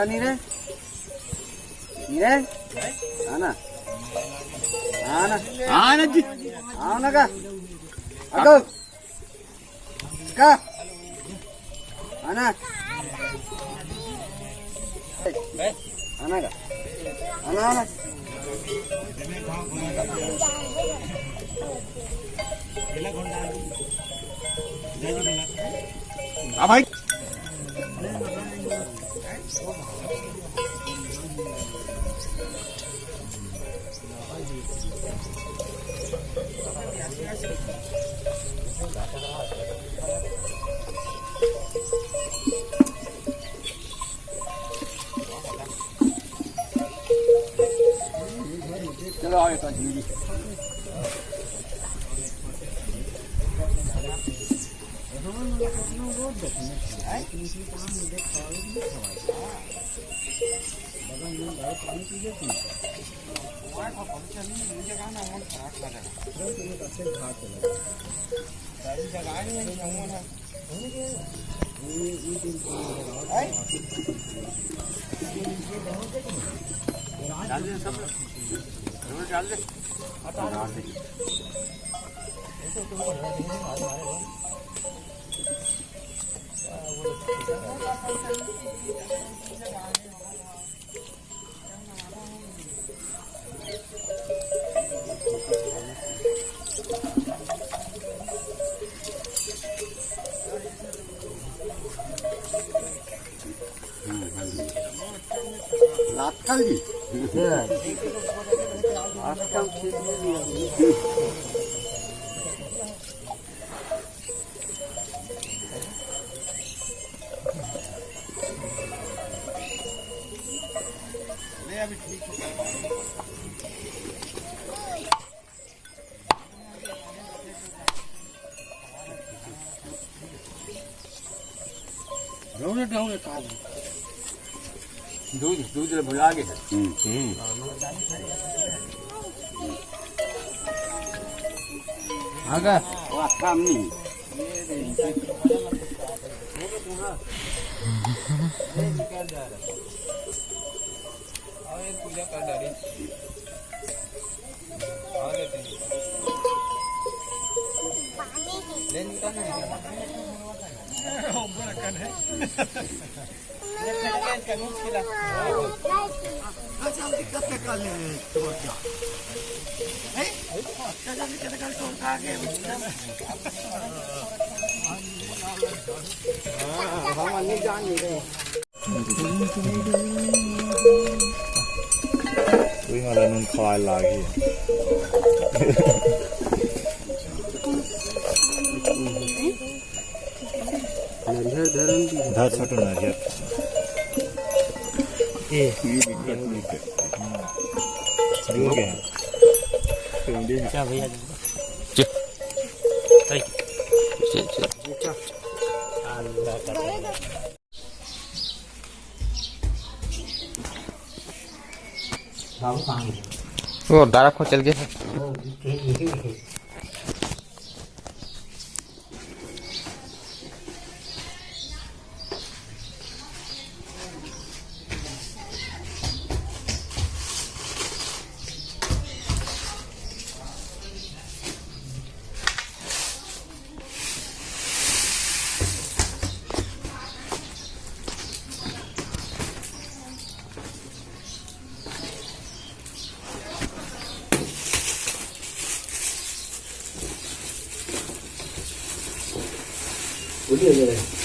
नीरे नीरे आना आना आना जी आना का अगो का आना आना का आना आना भाई चलो आओ एक जी रातकाली आजकल अभी ठीक है रोने डाउन का दूध दूध भुला के आगा वाह काम नहीं निकल जा रहा और एक पूजा कर डाली और ले निकलना है ऊपर रखना है अच्छा दिक्कत पे कर ले तो क्या है अच्छा जल्दी कर तो उठा के हम नहीं जान नहीं रहे कोई वाला नून खवा लागी धर छोटो नारियल ये दिक्कत नहीं है हो गया क्या भैया वो डायरेक्ट को चल गया बोलिए